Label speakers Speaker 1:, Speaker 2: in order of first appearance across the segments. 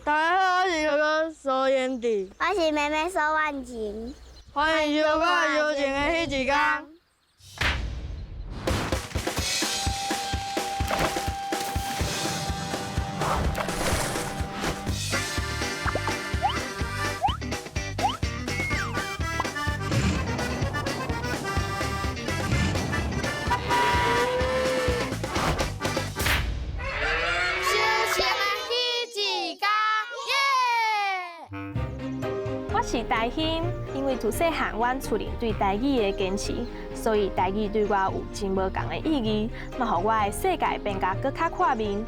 Speaker 1: 大家好，我是哥哥苏彦迪，
Speaker 2: 我是妹妹苏万晴，
Speaker 1: 欢迎收看《友情的迄一天》。
Speaker 3: 我是台欣，因为自细汉阮厝里对台语的坚持，所以台语对我有真无共的意义，嘛，互我的世界变甲搁较看面。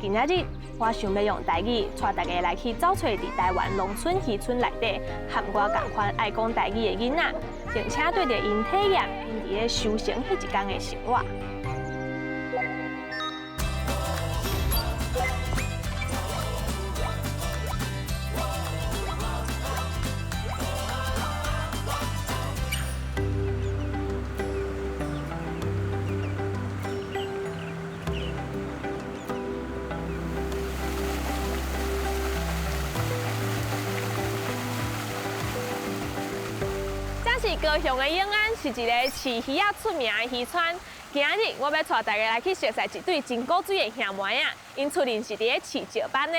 Speaker 3: 今仔日，我想要用台语带大家来去找找伫台湾农村渔村内底，和我同款爱讲台语的囡仔，并且对着因体验因伫咧修行迄一天的生活。这是高雄的永安，是一个饲鱼仔出名的渔村。今仔日我要带大家来去熟悉一对真古水的兄妹仔，因出林是伫咧饲石斑的。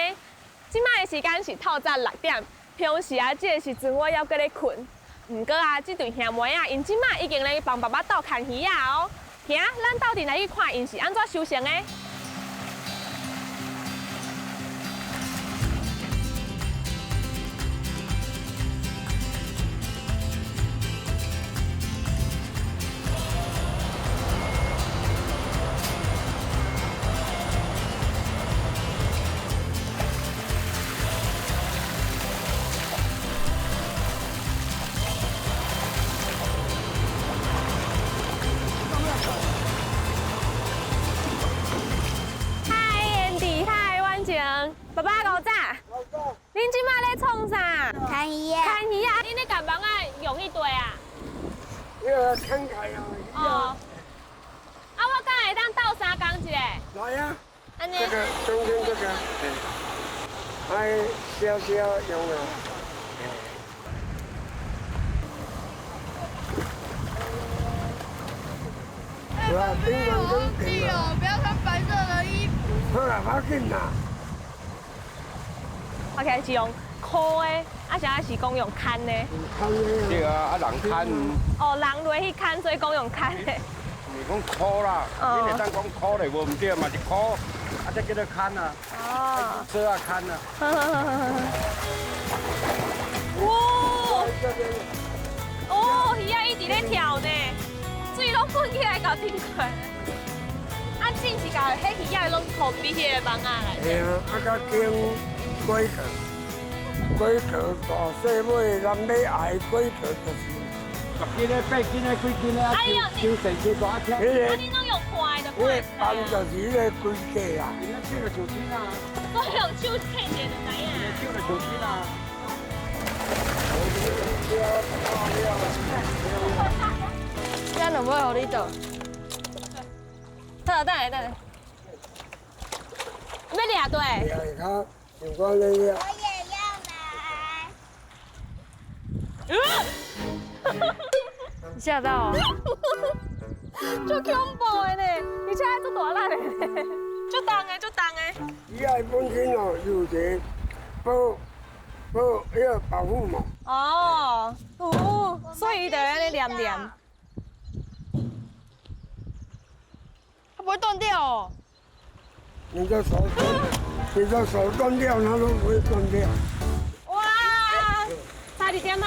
Speaker 3: 即摆的时间是透早6点，平时这个时阵我还搁咧困。不过这对兄妹仔因即摆已经咧帮爸爸斗牵鱼仔哦。行，咱斗阵来去看因是安怎修行的。爸爸五仔，恁即摆咧创啥？
Speaker 2: 看鱼啊！
Speaker 3: 牵鱼啊！恁咧甲网啊用迄对啊？
Speaker 4: 牵开啊！
Speaker 3: 哦。啊，我敢会当斗3工一个？
Speaker 4: 来呀！
Speaker 3: 安尼。
Speaker 4: 这个中间这个，哎，小小用啊。是吧？冰冷跟冰冷。
Speaker 1: 不要穿白色的衣服。
Speaker 4: 好啦，不要紧啦。
Speaker 3: OK，是用箍的，啊，啥是讲用牵的？
Speaker 4: 对啊，人牵。
Speaker 3: 哦，人落去牵，所以讲用牵的。
Speaker 4: 你讲箍啦，你会当讲箍嘞，无唔对嘛，是箍，啊，这叫做牵啊。
Speaker 3: 哦。
Speaker 4: 做啊牵啊。
Speaker 3: 哇！哦，鱼仔一直咧跳呢，水拢滚起来到顶块。啊，真是甲迄鱼仔拢拖比迄个网仔来。
Speaker 4: 嘿啊，啊，甲经龟壳，龟壳大细尾，南尾矮龟壳就是。10斤的、8斤的、几斤的，啊，就成只大只。
Speaker 3: 啊，你拢用快的快。
Speaker 4: 斑就是迄个龟价啦。你那手就上钱啊。
Speaker 3: 我用手牵着就知影。
Speaker 4: 手就上钱啊。
Speaker 1: 今日要互你倒。
Speaker 3: 等下，要掠对。
Speaker 4: 对，他有关那个。
Speaker 2: 我也要来。
Speaker 1: 吓到哦！
Speaker 3: 足恐怖的呢，而且还足大力的呢，足重的。
Speaker 4: 伊爱本身哦，有一个迄个保护膜。
Speaker 3: 哦，所以伊就安尼黏黏。
Speaker 1: 它不会断掉哦。
Speaker 4: 你的手断掉，它都不会断掉。
Speaker 3: 哇，差一点啊！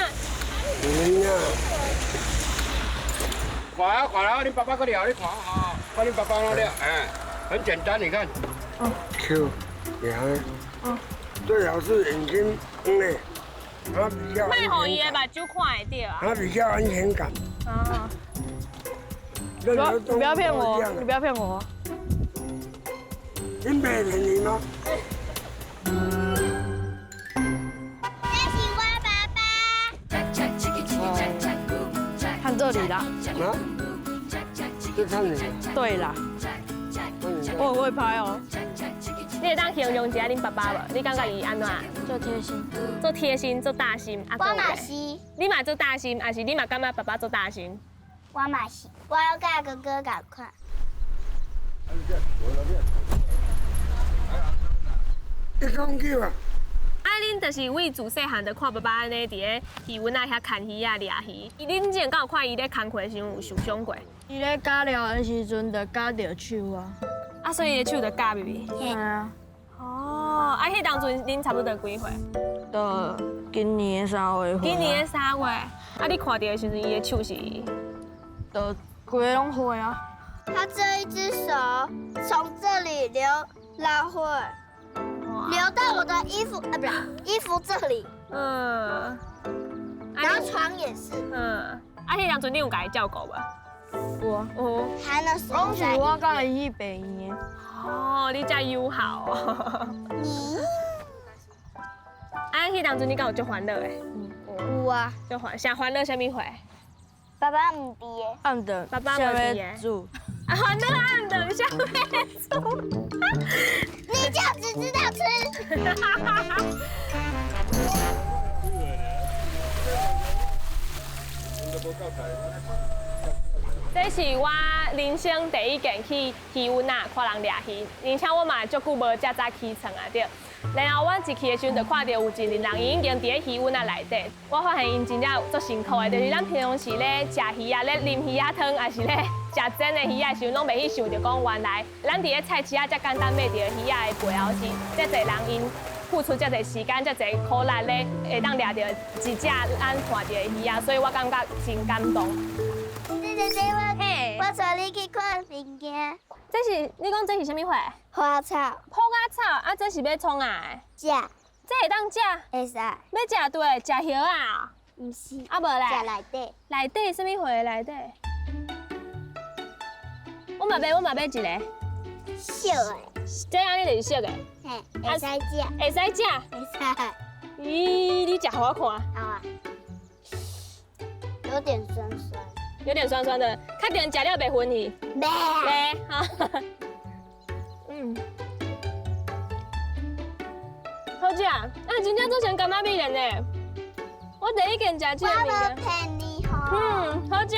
Speaker 4: 快啊！你爸爸个聊，你看啊，看你爸爸那聊，哎，很简单，你看。Q， 你看，最好是眼睛的，它比较。
Speaker 3: 卖互伊的目睭看会到啊。
Speaker 4: 它比较安全感。
Speaker 3: 啊。
Speaker 1: 你不要骗我，你不要骗我。
Speaker 4: 你没骗你吗？
Speaker 1: 看这里啦。
Speaker 4: 啊？就看你。
Speaker 1: 对啦。我很会拍哦。你
Speaker 3: 你会当形容一下恁爸爸无？你感觉伊安怎？
Speaker 1: 做贴心，
Speaker 3: 做贴心，做大心，啊，
Speaker 2: 我
Speaker 3: 还有咧
Speaker 2: 嘛是，
Speaker 3: 你嘛做大心，还是你嘛感觉爸爸做大心？
Speaker 2: 我嘛是，我要甲哥哥共款。
Speaker 4: 你讲叫啊？
Speaker 3: 啊，恁就是为自细汉就看爸爸安尼伫咧鱼湾仔遐牵鱼啊、掠鱼。恁之前敢有看伊咧工课的时候有受伤过？
Speaker 1: 伊咧加料的时阵就加着手啊。
Speaker 3: 啊，所以伊的手就夹咪咪。
Speaker 1: 系啊，
Speaker 3: 哦，啊，迄当阵恁差不多几岁？
Speaker 1: 到今年的3月份。
Speaker 3: 今年的3月。啊，你看到的时阵，伊的手是？
Speaker 1: 到规个拢灰啊。
Speaker 2: 他这一只手从这里流到会，流到我的衣服啊，不是衣服这里，
Speaker 3: 嗯。
Speaker 2: 然后床也是，
Speaker 3: 嗯。啊，迄当阵你有甲伊照顾无？
Speaker 1: 有。
Speaker 3: 有。
Speaker 2: 还能使
Speaker 1: 拢是
Speaker 2: 在。
Speaker 1: 我甲伊去病院的。
Speaker 3: 哦，你遮友好哦。
Speaker 2: 你
Speaker 3: 啊，迄当阵你敢有足欢乐的？
Speaker 2: 有啊，
Speaker 3: 足欢，啥欢乐？啥物会？
Speaker 2: 爸爸唔伫的，
Speaker 1: 暗的，
Speaker 3: 爸爸
Speaker 1: 下
Speaker 3: 没伫的
Speaker 1: 面煮。
Speaker 3: 啊，欢乐暗等下面煮。
Speaker 2: 你就只知道吃。
Speaker 3: 这是我人生第一件去鱼湾啊，看人掠鱼，而且我嘛足久无遮早起床啊，对。然后我一去的时阵，就看到有一群人已经伫咧鱼湾啊内底，我发现因真正足辛苦的，就是咱平常时咧食鱼啊、咧啉鱼啊汤，还是咧食真的鱼啊的时候，拢袂去想着讲原来咱伫咧菜市啊遮简单买到鱼啊的背后是遮侪人因付出遮侪时间、遮侪苦力咧，会当掠到一只咱看到的鱼啊，所以我感觉真感动。嘿
Speaker 2: 我带你去看物件，
Speaker 3: 这是你讲这是啥物花？
Speaker 2: 花草
Speaker 3: 泡芽草啊，这是要创啊的？
Speaker 2: 食
Speaker 3: 这会当食？
Speaker 2: 会使，
Speaker 3: 要食对，食叶啊？
Speaker 2: 唔是
Speaker 3: 啊无
Speaker 2: 食
Speaker 3: 咧？
Speaker 2: 内底。
Speaker 3: 内底啥物花内底？我嘛要一个。
Speaker 2: 小的，
Speaker 3: 这安尼就是熟的，
Speaker 2: 嘿，会使食，
Speaker 3: 会使食。
Speaker 2: 会使。
Speaker 3: 咦，你食互我看，
Speaker 2: 好啊，有点酸酸。
Speaker 3: 有点酸酸的，确定食了袂昏去？
Speaker 2: 咩？
Speaker 3: 袂，哈。好食，啊，真正做成干妈米人呢。我第一件食这个物
Speaker 2: 我要
Speaker 3: 件，
Speaker 2: 骗你吼。
Speaker 3: 好食。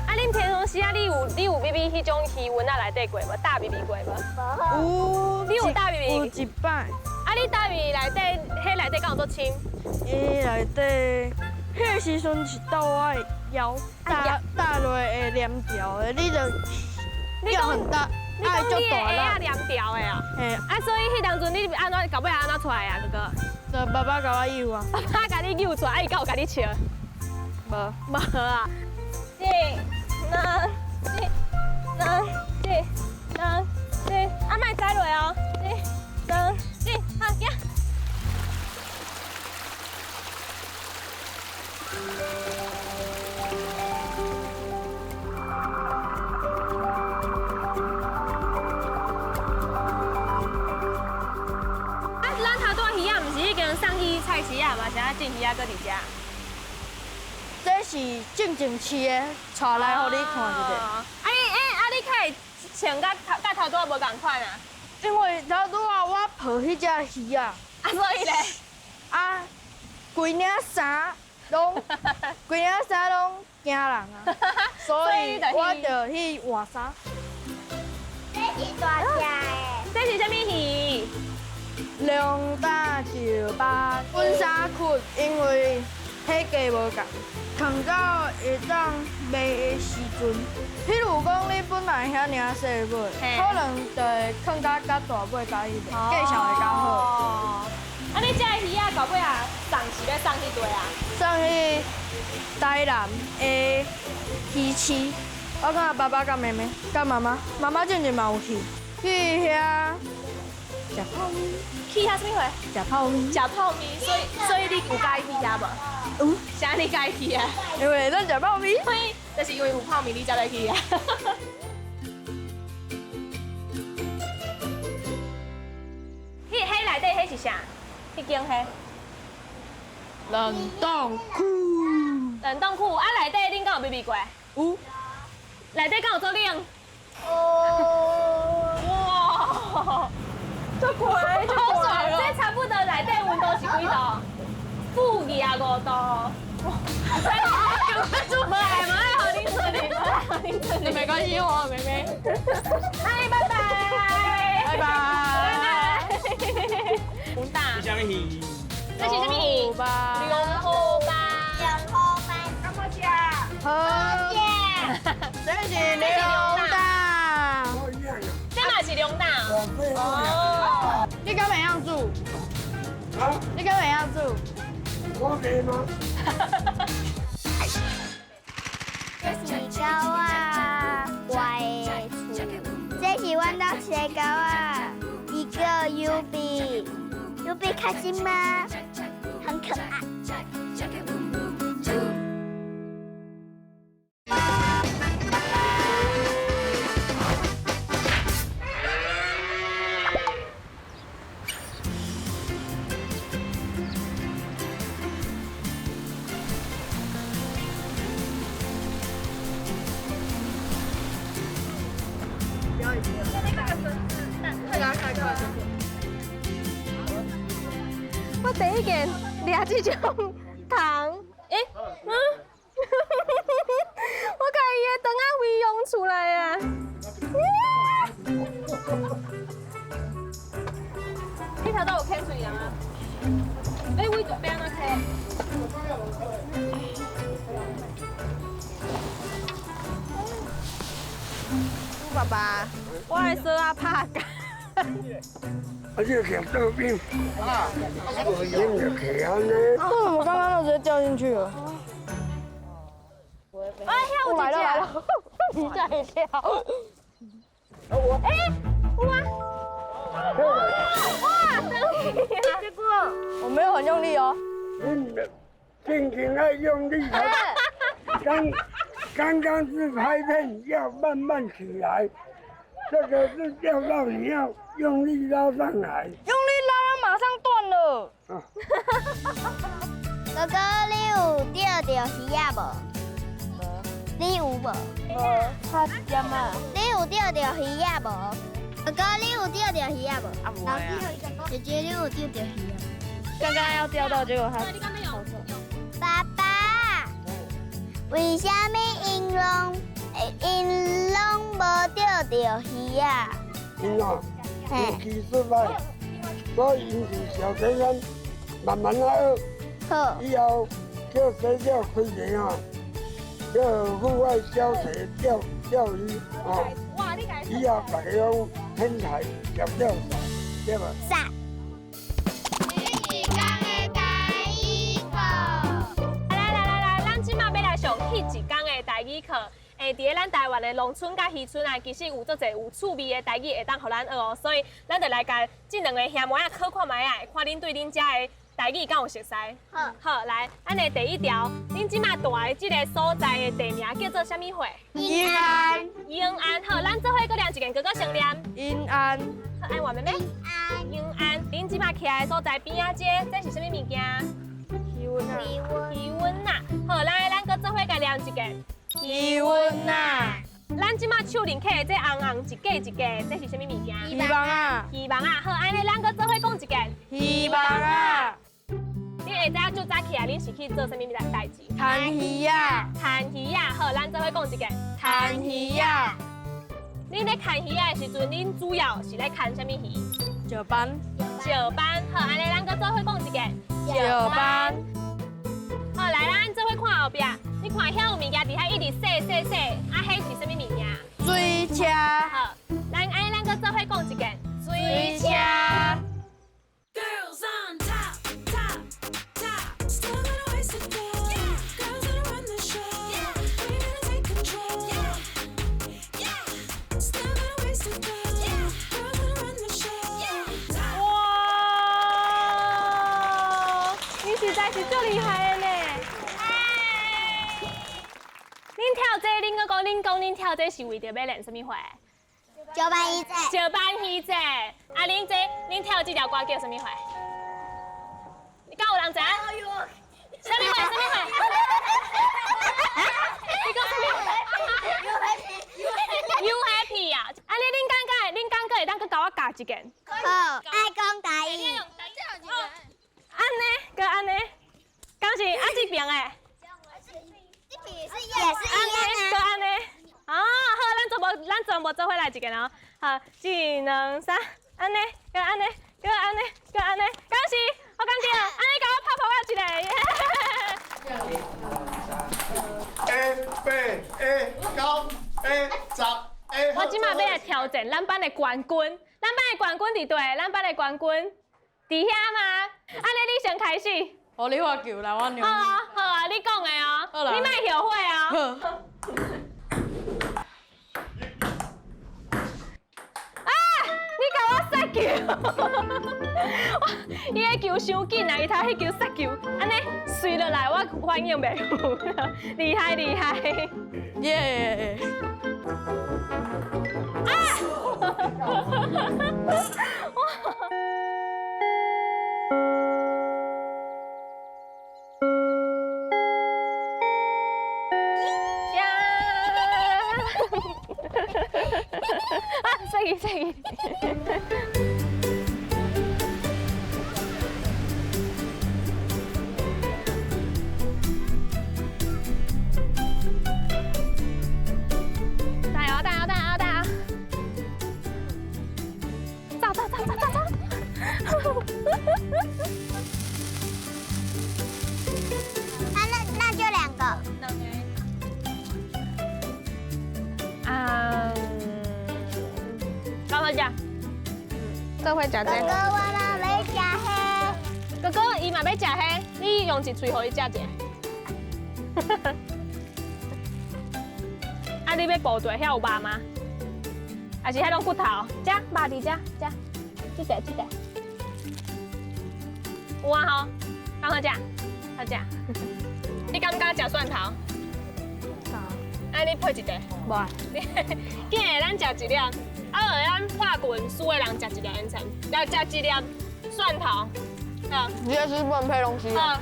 Speaker 3: 啊，恁平常时啊，你有秘密迄种鱼丸啊内底过无？大秘密过无？
Speaker 1: 有。
Speaker 3: 你有大秘密？
Speaker 1: 有一摆。
Speaker 3: 啊，你大秘密内底，迄内底敢有做深？
Speaker 1: 伊内底，迄个时阵是到我的腰，搭落会黏条的，你就要很大，
Speaker 3: 你讲你的
Speaker 1: 大
Speaker 3: 鞋啊
Speaker 1: 啦。
Speaker 3: 黏条的啊？
Speaker 1: 嘿，
Speaker 3: 啊，所以迄当阵你安怎到尾安怎出来啊，哥哥？
Speaker 1: 就爸爸甲我诱啊，
Speaker 3: 爸爸甲你扭出来，啊，伊敢有甲你笑？
Speaker 1: 无。
Speaker 3: 无啊。一、两、啊，莫踩落哦。一、两、啊，行。咱头拄鱼啊，毋是已经送去菜市啊嘛？是啊，进鱼啊，搁伫遮。
Speaker 1: 这是正市的，带来互你看一下。
Speaker 3: 你可以穿甲头拄无共款啊？
Speaker 1: 因为头拄啊，我抱迄只鱼啊，
Speaker 3: 啊，所以咧，
Speaker 1: 啊，规领衫拢惊人啊，所以我就去换衫。
Speaker 2: 这是大只的，
Speaker 3: 这是啥物鱼？
Speaker 1: 龙大石巴本衫裤，因为体价无共，扛到会当卖的时阵，譬如讲你本来遐尔细尾，可能就会扛到较大尾甲迄个，价钱会较好。
Speaker 3: 哦。啊，你这鱼啊，到尾啊，送是要送去对啊？
Speaker 1: 送去台南的鱼市，我甲爸爸、甲妹妹、甲妈妈，妈妈最近嘛有去遐食泡面。
Speaker 3: 去遐什么货？
Speaker 1: 食泡面。
Speaker 3: 食泡面，所以你有介意去遐无？
Speaker 1: 有。
Speaker 3: 啥你介意去啊？
Speaker 1: 因为咱食泡面。
Speaker 3: 嘿，就是因为有泡面，你才来去啊。迄内底迄是啥？迄间迄？
Speaker 1: 冷冻库。
Speaker 3: 冷冻库啊，内底恁敢有秘密过？
Speaker 1: 有。
Speaker 3: 内底敢有做冷？
Speaker 2: 哦，
Speaker 3: 哇，足贵，足贵，这差不多内底温度是几度？-25度。无爱，互恁处理，互恁处理。
Speaker 1: 没关系，我妹妹。
Speaker 3: 嗨，拜拜。
Speaker 1: 拜拜。
Speaker 3: 红大。
Speaker 4: 是啥物鱼？
Speaker 3: 这是什么鱼？
Speaker 1: 龙吧。
Speaker 3: 龙虎吧。
Speaker 1: 好。这是龙蛋。
Speaker 3: 这嘛是龙蛋。哦。
Speaker 1: 你跟怎样煮？
Speaker 4: 啊？
Speaker 1: 你跟怎样煮？
Speaker 4: 我给吗？
Speaker 2: 是狗啊，我的厝，这是阮家饲的狗啊，一个 UB 开心吗？很可爱。
Speaker 3: 我第一件掠这种糖，我把伊的肠仔胃用出来啊！这条都有开水啊？胃就变哪开？
Speaker 1: 爸爸，我来说啊拍干。
Speaker 4: 而且想豆饼，你就可以安呢。
Speaker 1: 为什么刚刚那直接掉进去了？
Speaker 3: 哎，我
Speaker 1: 来了，你吓一跳。
Speaker 3: 哇！
Speaker 1: 结果我没有很用力哦。
Speaker 4: 尽情要用力。刚刚是拍片，要慢慢起来。这个是钓到你要用力捞上来。
Speaker 1: 用力拉，它马上断了。
Speaker 2: 哥哥，你有钓到鱼啊无？你有无？
Speaker 1: 差点啊！
Speaker 2: 你有钓到鱼啊无？哥哥，你有钓到鱼啊无？
Speaker 1: 啊不会啊。
Speaker 2: 姐姐，你有钓到鱼啊？
Speaker 1: 刚刚要钓到，结果它。
Speaker 2: 爸爸，为什么因拢无钓到鱼啊？
Speaker 4: 因啊，运气失败，所以因是小学生，慢慢来学。
Speaker 2: 好，
Speaker 4: 以后叫学校开个啊，叫户外教学钓鱼啊。以后大家拢天才钓钓啥，对吧？
Speaker 2: 啥？
Speaker 3: 来，咱即马要来上迄一天的台语课。伫咧咱台湾的农村甲渔村啊，其实有足侪有趣味的台语会当互咱学哦，所以咱就来甲这两个兄妹仔考看卖啊，看恁对恁遮的台语敢有熟悉。好，来，咱的第一条，恁即马住的这个所在的地名叫做啥物货？
Speaker 1: 延安。
Speaker 3: 永安。好，咱做伙搁念一遍，哥哥先念。
Speaker 1: 延安。
Speaker 3: 好，按我妹妹。永安。恁即马徛的所在边仔这是啥物物件？
Speaker 1: 气温啊。
Speaker 3: 气温呐。好，来，咱搁做伙甲念一个。
Speaker 1: 气温呐！
Speaker 3: 咱即马手lin起的这红红一格一格，这是啥物物件？
Speaker 1: 希望啊！
Speaker 3: 希望啊！好，安尼咱搁做伙讲一个。
Speaker 1: 希望啊！
Speaker 3: 你下早就早起来，恁是去做啥物代志？
Speaker 1: 看鱼啊！
Speaker 3: 看鱼啊！好，咱做伙讲一个。
Speaker 1: 看鱼啊！
Speaker 3: 恁咧看鱼啊的时阵，恁主要是咧看啥物鱼？
Speaker 1: 石斑。
Speaker 3: 石斑。好，安尼咱搁做伙讲一个。
Speaker 1: 石斑。
Speaker 3: 好，来，咱做伙看后壁。你看遐有物件伫遐一直洗，啊，迄是啥物物件？
Speaker 1: 水车。
Speaker 3: 好，咱安尼咱搁做伙讲一个。水车。
Speaker 5: Girls on top, top, top. Still gonna waste it all. Yeah. Girls gonna run the show. Yeah. We gonna take control. Yeah. Yeah. Still gonna waste it all. Yeah. Girls gonna run the show. Yeah.
Speaker 3: 哇，你实在是最厉害的呢！恁跳这，恁搁讲恁跳这是为着要练什么会？
Speaker 2: 石斑鱼仔。
Speaker 3: 石斑鱼仔。啊，恁跳这条歌叫什么会？你敢有人知？什么会？一件。
Speaker 2: 好，爱讲台语。
Speaker 3: 安尼，搁安尼，敢是啊这边诶？
Speaker 2: 这边也是一
Speaker 3: 安
Speaker 2: 样
Speaker 3: 尼，搁安尼。啊，好，咱全部做伙来一件哦。好，一两三，安尼，搁安尼，搁安尼，搁安尼，恭喜，好感动，安尼甲我拍拍我一个，耶！
Speaker 6: A 8 A 9 A 10 A
Speaker 3: 我即马要来挑战咱班的冠军，咱班的冠军伫对，咱班的冠军伫遐吗？安尼你先开始。
Speaker 1: 哦，你画球来，我娘。
Speaker 3: 好啊，好啊，你讲的哦，
Speaker 1: 好啦
Speaker 3: 你莫后悔哦。
Speaker 1: 好。
Speaker 3: 你甲我杀球，伊个球伤紧啊，伊头迄球杀球，安尼随落来我反应袂有，厉害厉害。
Speaker 1: 耶！
Speaker 3: 杀伊杀伊。加油加油加油加油！走走走走走走！
Speaker 2: 那就2个。
Speaker 3: 刚好食，这会食这
Speaker 2: 哥哥，我嘛要吃黑。
Speaker 3: 哥哥，伊嘛要食迄，你用一喙互伊食者。啊，你要部队遐有肉吗？还是遐拢骨头？食肉伫遮，食，这个这个。有啊吼，刚好食，好食。你敢不敢食蒜头？啊，你配一个。
Speaker 1: 无。
Speaker 3: 今日咱食一粒，啊，咱化棍输的人食一粒烟尘，要食一粒蒜头。好。
Speaker 1: 你也是不能配东西。
Speaker 3: 好，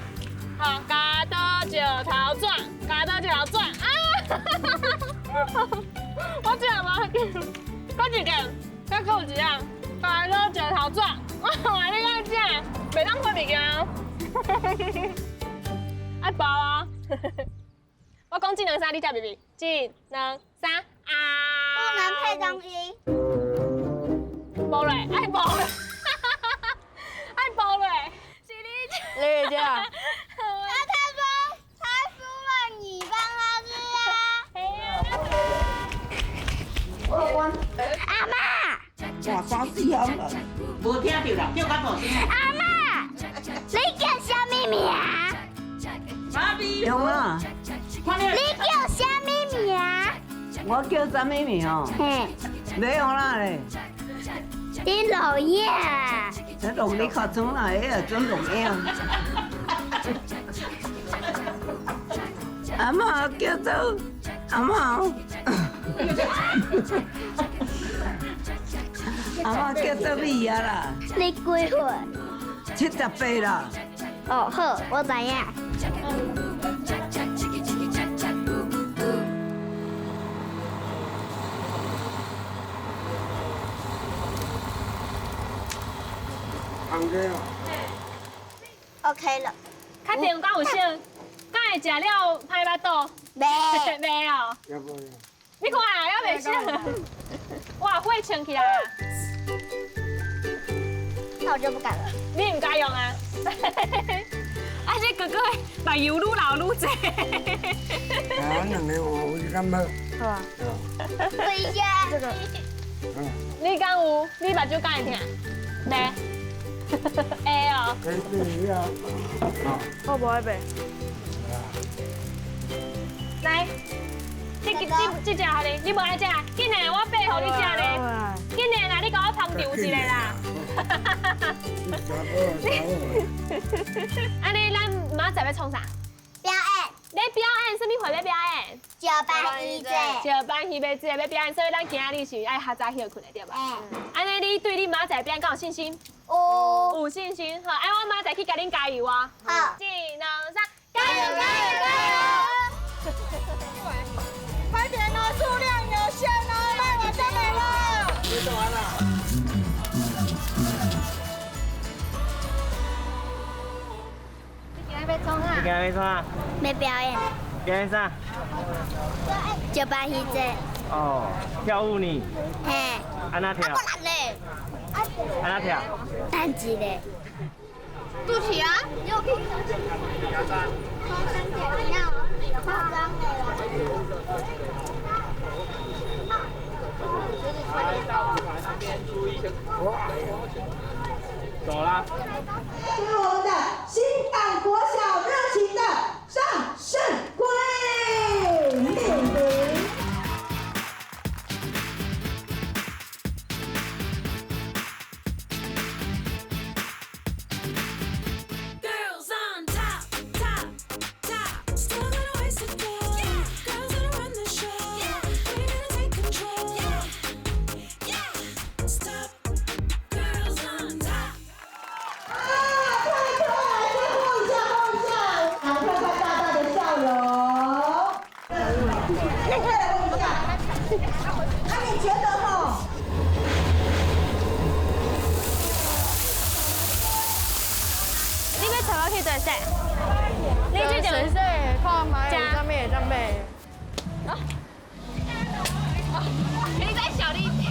Speaker 3: 好，加多石头转，加多石头转啊！我食无，搁一个，再搁有一样，加多石头转。我你敢食？袂当配物件。爱包啊！我讲1、2、3，你食袂袂？1、2、3啊！
Speaker 2: 不能配东西。
Speaker 3: 包嘞，爱包嘞，爱包嘞，是你。
Speaker 1: 你姐。
Speaker 2: 那他说他输了，你帮他吃啊。阿妈，
Speaker 7: 哇，3、4项了，无听到啦，叫较大声。
Speaker 2: 阿妈，你叫什么名？
Speaker 7: 妈咪，有啊，
Speaker 2: 你叫什么名？
Speaker 7: 我叫什么名哦？
Speaker 2: 嘿，
Speaker 7: 没有啦嘞，
Speaker 2: 你老爷。
Speaker 7: 这弄你靠窗来，迄个准弄样。阿妈叫做阿妈，阿妈叫做米啊啦，
Speaker 2: 你几岁？
Speaker 7: 78啦。
Speaker 2: 哦，好，我知影。
Speaker 4: 红的哦。
Speaker 2: OK 了。
Speaker 3: 确定敢有省？敢会食了歹巴肚？
Speaker 2: 没。
Speaker 3: 袂哦。
Speaker 4: 要不要？
Speaker 3: 你看啊，还袂省。哇，火呛起来啊！
Speaker 2: 那我就不敢了。
Speaker 3: 你唔敢用啊？啊，这哥哥目油愈流愈济。
Speaker 4: 啊，两个我就敢要。
Speaker 1: 好啊。
Speaker 2: 等一下。
Speaker 1: 这个。
Speaker 3: 你敢有？你目睭敢会疼？袂。会哦。
Speaker 4: 可以试一下。
Speaker 1: 我不会背。
Speaker 3: 来，这只互你，你无爱食，紧来，我备互你食咧。紧来啦，你甲我旁留一个啦。安尼，咱明仔载要创啥？
Speaker 2: 表演。
Speaker 3: 你表演，什么会要表演？
Speaker 2: 石斑鱼节。
Speaker 3: 石斑鱼要表演，所以咱今仔日是爱较早休困的对吧？安尼，你对你明仔载表演敢有信心？有信心，好，哎，我明仔载去甲恁加油啊！
Speaker 2: 好。1、2、3，加油加油加油！
Speaker 1: 快点哦，数量有限哦，卖完就没了。
Speaker 4: 你做完了。
Speaker 8: 今日啥？
Speaker 2: 没表演，
Speaker 8: 今日啥？
Speaker 2: 酒吧戏节，
Speaker 8: 哦，跳舞呢？
Speaker 2: 嘿，
Speaker 8: 安那跳？
Speaker 2: 不然嘞，
Speaker 8: 安那跳？
Speaker 2: 单机嘞，肚脐啊，你有空？夸张
Speaker 8: 走啦。
Speaker 9: 是我们的新港国小热情的上圣龟命名。
Speaker 5: Girls on top, top, top. Still gonna waste it all. Yeah. Girls gonna run the show. Yeah. We're gonna take control. Yeah. Yeah. Stop. Girls on top.
Speaker 9: 太可爱了，先碰一下，碰一下，看看大大的笑容。再快来碰一下。那你觉得吼？
Speaker 3: 你要带我去做啥？你这就
Speaker 1: 水看买上面上面。
Speaker 3: 你再小力一点。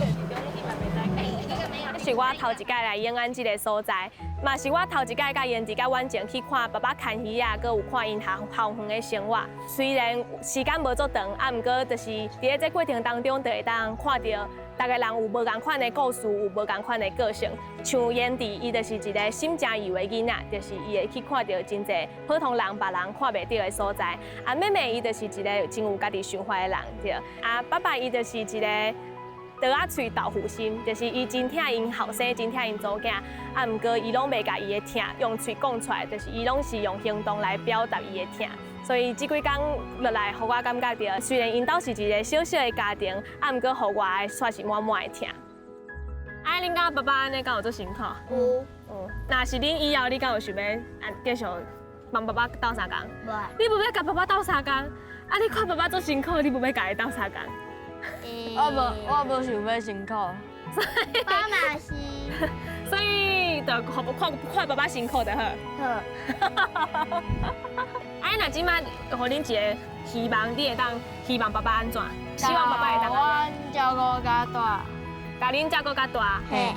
Speaker 3: 是我头一届来延安这个所在，嘛是我头一届甲因伫甲远前去看爸爸看鱼啊，佮有看因校园的生活。虽然时间无足长，啊，毋过就是伫这过程当中，就会当看到大家人有无共款的故事，有无共款的个性。像燕弟，伊就是一个心诚义的囡仔，就是伊会去看到真侪普通人、别人看袂到的所在。啊，妹妹伊就是一个真有家己想法的人，对。啊，爸爸伊就是一个。刀仔喙豆腐心，就是伊真疼因后生，真疼因祖囝，啊，毋过伊拢袂甲伊的疼用喙讲出来，就是伊拢是用行动来表达伊的疼。所以这几工落来，互我感觉到，虽然因兜是一个小小的家庭，啊，毋过互我的却是满满的疼。啊，恁甲爸爸安尼敢有做辛苦？
Speaker 2: 有，
Speaker 3: 若是恁以后，你敢有想要继续帮爸爸斗相共？
Speaker 2: 无，
Speaker 3: 你无要甲爸爸斗相共？啊，你看爸爸做辛苦，你无要甲伊斗相共？
Speaker 1: 我无想要辛苦。
Speaker 2: 爸嘛是，
Speaker 3: 所以就看爸爸辛苦就好。
Speaker 2: 好，
Speaker 3: 哎，那即摆互恁一个希望，你会当希望爸爸安怎？希望爸爸会当安
Speaker 1: 我照顾较大。
Speaker 3: 怎？甲恁照顾较大，
Speaker 2: 嘿，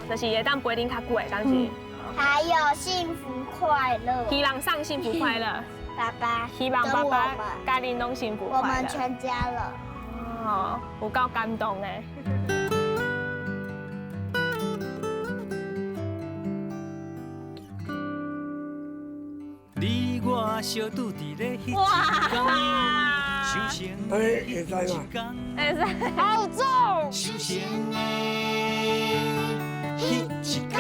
Speaker 3: 就是会当陪恁较久的，敢是？
Speaker 2: 还有幸福快乐，
Speaker 3: 希望上幸福快乐，
Speaker 2: 爸爸，
Speaker 3: 希望爸
Speaker 2: 跟我
Speaker 3: 爸
Speaker 2: 们
Speaker 3: 甲恁拢幸福
Speaker 2: 我
Speaker 3: 快乐。
Speaker 2: 们全家了。
Speaker 3: 哦，有够感动的。
Speaker 10: 你我小拄伫咧迄一天，修成的迄一天，
Speaker 3: 会使。
Speaker 1: 好重。
Speaker 10: 修成的迄一天，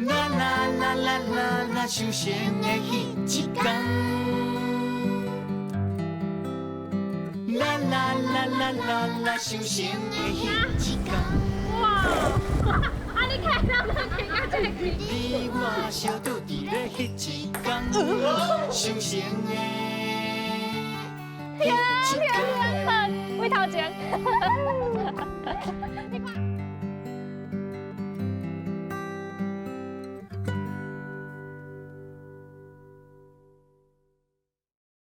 Speaker 10: 啦啦啦啦啦啦，修成的迄一天，啦啦啦啦啦啦，修成的迄一天。
Speaker 3: 哇！啊，你看到那个这个。
Speaker 10: 你我小拄伫咧迄一天，修成的迄一天。
Speaker 3: 天，为头前。